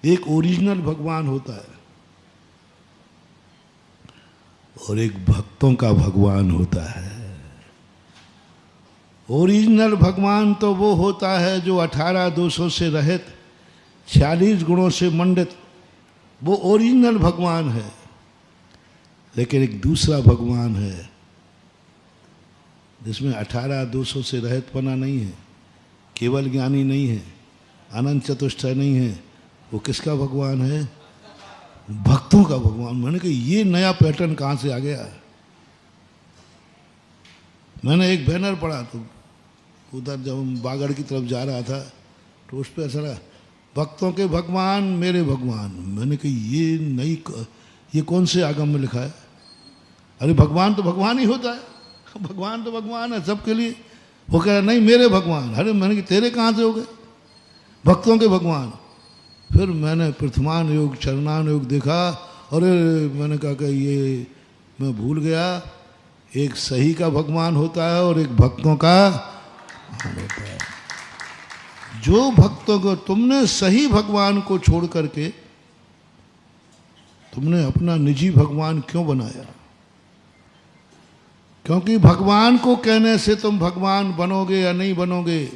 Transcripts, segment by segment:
एक ओरिजिनल भगवान होता है और एक भक्तों का भगवान होता है। ओरिजिनल भगवान तो वो होता है जो 18 दोषों से रहित, 46 गुणों से मंडित, वो ओरिजिनल भगवान है। लेकिन एक दूसरा भगवान है जिसमें 18 दोषों से रहित पना नहीं है, केवल ज्ञानी नहीं है, अनंत चतुष्टय नहीं है। वो किसका भगवान है? भक्तों का भगवान। मैंने कहा ये नया पैटर्न कहाँ से आ गया? मैंने एक बैनर पढ़ा तो उधर जब हम बागड़ की तरफ जा रहा था तो उस पर ऐसा लगा, भक्तों के भगवान मेरे भगवान। मैंने कहा ये कौन से आगम में लिखा है? अरे भगवान तो भगवान ही होता है, भगवान तो भगवान है सबके लिए। वो कह रहा नहीं मेरे भगवान। अरे मैंने कहा तेरे कहाँ से हो गए? भक्तों के भगवान। फिर मैंने प्रथमान योग चरणान योग देखा, अरे मैंने कहा कि ये मैं भूल गया, एक सही का भगवान होता है और एक भक्तों का होता है। जो भक्तों को तुमने सही भगवान को छोड़ करके तुमने अपना निजी भगवान क्यों बनाया? क्योंकि भगवान को कहने से तुम भगवान बनोगे या नहीं बनोगे,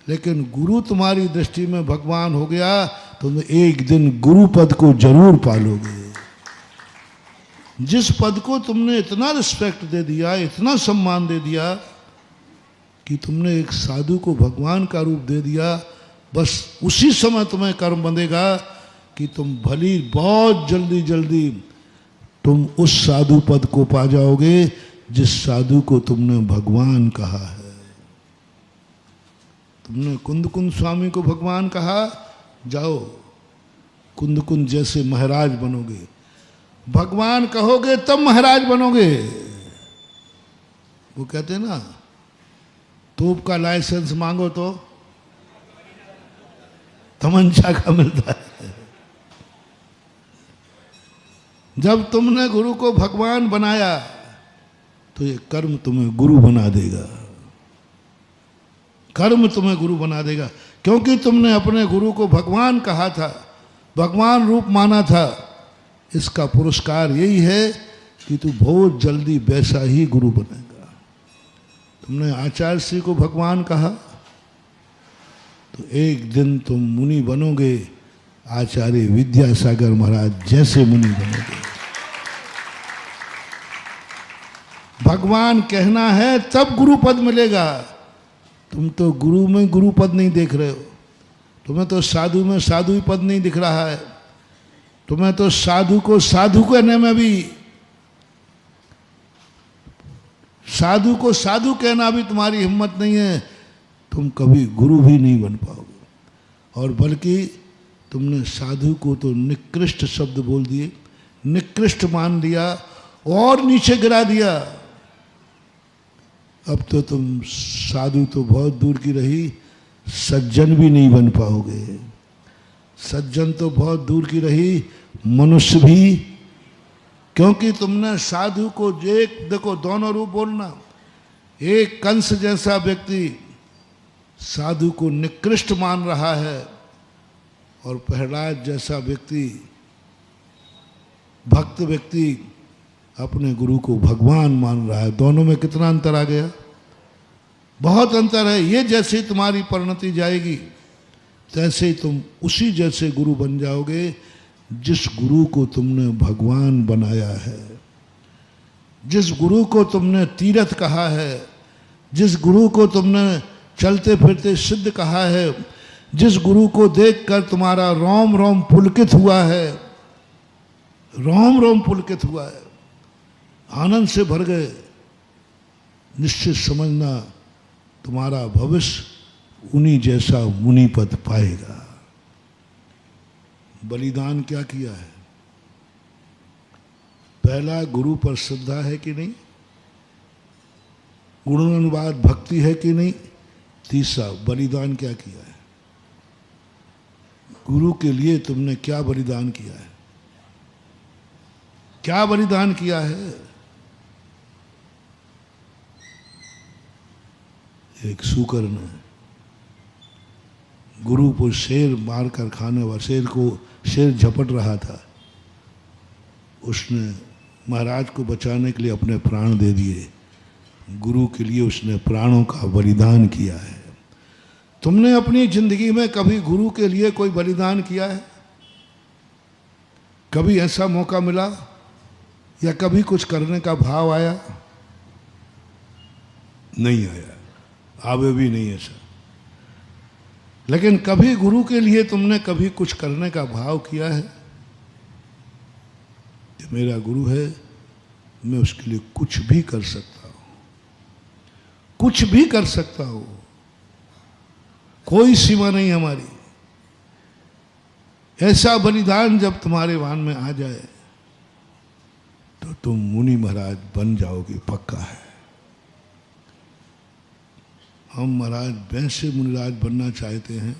लेकिन गुरु तुम्हारी दृष्टि में भगवान हो गया, तुम एक दिन गुरु पद को जरूर पालोगे। जिस पद को तुमने इतना रिस्पेक्ट दे दिया, इतना सम्मान दे दिया कि तुमने एक साधु को भगवान का रूप दे दिया, बस उसी समय तुम्हें कर्म बंधेगा कि तुम भली बहुत जल्दी जल्दी तुम उस साधु पद को पा जाओगे जिस साधु को तुमने भगवान कहा है। तुमने कुंद कुंद स्वामी को भगवान कहा, जाओ कुंद कुंद जैसे महाराज बनोगे। भगवान कहोगे तब महाराज बनोगे। वो कहते हैं ना, तोप का लाइसेंस मांगो तो तमंचा का मिलता है। जब तुमने गुरु को भगवान बनाया तो ये कर्म तुम्हें गुरु बना देगा। कर्म तुम्हें गुरु बना देगा, क्योंकि तुमने अपने गुरु को भगवान कहा था, भगवान रूप माना था। इसका पुरस्कार यही है कि तू बहुत जल्दी वैसा ही गुरु बनेगा। तुमने आचार्य श्री को भगवान कहा तो एक दिन तुम मुनि बनोगे, आचार्य विद्यासागर महाराज जैसे मुनि बनोगे। भगवान कहना है तब गुरु पद मिलेगा। तुम तो गुरु में गुरु पद नहीं देख रहे हो, तुम्हें तो साधु में साधु ही पद नहीं दिख रहा है। तुम्हें तो साधु को साधु कहने में भी, साधु को साधु कहना भी तुम्हारी हिम्मत नहीं है। तुम कभी गुरु भी नहीं बन पाओगे। और बल्कि तुमने साधु को तो निकृष्ट शब्द बोल दिए, निकृष्ट मान लिया और नीचे गिरा दिया। अब तो तुम साधु तो बहुत दूर की रही, सज्जन भी नहीं बन पाओगे। सज्जन तो बहुत दूर की रही, मनुष्य भी। क्योंकि तुमने साधु को एक, देखो दोनों रूप बोलना, एक कंस जैसा व्यक्ति साधु को निकृष्ट मान रहा है और प्रहलाद जैसा व्यक्ति, भक्त व्यक्ति अपने गुरु को भगवान मान रहा है। दोनों में कितना अंतर आ गया? बहुत अंतर है। ये जैसे तुम्हारी परिणति जाएगी तैसे ही तुम उसी जैसे गुरु बन जाओगे जिस गुरु को तुमने भगवान बनाया है, जिस गुरु को तुमने तीर्थ कहा है, जिस गुरु को तुमने चलते फिरते सिद्ध कहा है, जिस गुरु को देखकर तुम्हारा रोम रोम पुलकित हुआ है, रोम रोम पुलकित हुआ है, आनंद से भर गए। निश्चित समझना तुम्हारा भविष्य उन्हीं जैसा मुनि पद पाएगा। बलिदान क्या किया है? पहला, गुरु पर श्रद्धा है कि नहीं? गुणानुवाद भक्ति है कि नहीं? तीसरा, बलिदान क्या किया है? गुरु के लिए तुमने क्या बलिदान किया है? क्या बलिदान किया है? एक सुकर्ण गुरु को शेर मार कर खाने वाला, शेर को शेर झपट रहा था, उसने महाराज को बचाने के लिए अपने प्राण दे दिए। गुरु के लिए उसने प्राणों का बलिदान किया है। तुमने अपनी जिंदगी में कभी गुरु के लिए कोई बलिदान किया है? कभी ऐसा मौका मिला या कभी कुछ करने का भाव आया? नहीं आया, आवे भी नहीं ऐसा। लेकिन कभी गुरु के लिए तुमने कभी कुछ करने का भाव किया है कि मेरा गुरु है, मैं उसके लिए कुछ भी कर सकता हूं, कुछ भी कर सकता हूं, कोई सीमा नहीं हमारी। ऐसा बलिदान जब तुम्हारे वान में आ जाए तो तुम मुनि महाराज बन जाओगे, पक्का है। हम महाराज वैसे मुनिराज बनना चाहते हैं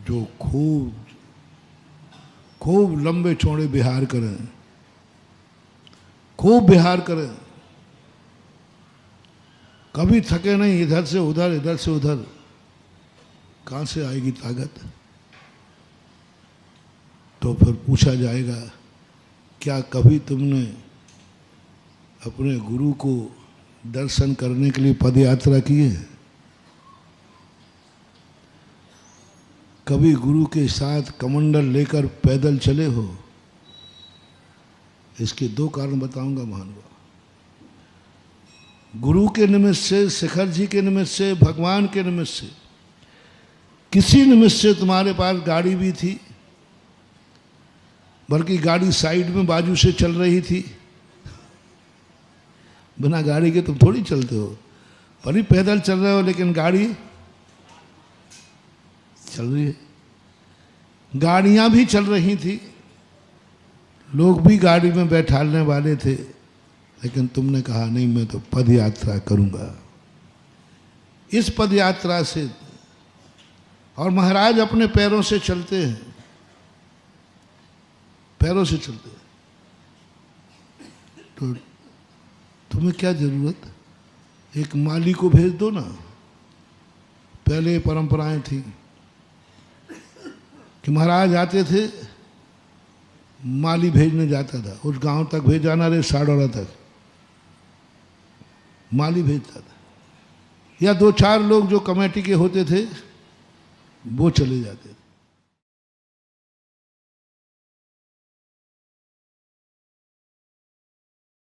जो खूब खूब लंबे चौड़े विहार करें, खूब विहार करें, कभी थके नहीं, इधर से उधर इधर से उधर। कहाँ से आएगी ताकत? तो फिर पूछा जाएगा, क्या कभी तुमने अपने गुरु को दर्शन करने के लिए पद यात्रा की है? कभी गुरु के साथ कमंडल लेकर पैदल चले हो? इसके दो कारण बताऊंगा महानुभाव। गुरु के निमित्त से, शिखर जी के निमित्त से, भगवान के निमित्त से, किसी निमित्त से तुम्हारे पास गाड़ी भी थी, बल्कि गाड़ी साइड में बाजू से चल रही थी। बिना गाड़ी के तुम थोड़ी चलते हो, भले पैदल चल रहे हो लेकिन गाड़ी चल रही है। गाड़ियां भी चल रही थी, लोग भी गाड़ी में बैठाने वाले थे, लेकिन तुमने कहा नहीं, मैं तो पद यात्रा करूंगा। इस पद यात्रा से, और महाराज अपने पैरों से चलते हैं, पैरों से चलते हैं, तो तुम्हें क्या जरूरत? एक माली को भेज दो ना। पहले परंपराएं थी कि महाराज आते थे, माली भेजने जाता था, उस गांव तक भेजाना रे साड़ौरा तक माली भेजता था, या दो चार लोग जो कमेटी के होते थे वो चले जाते थे।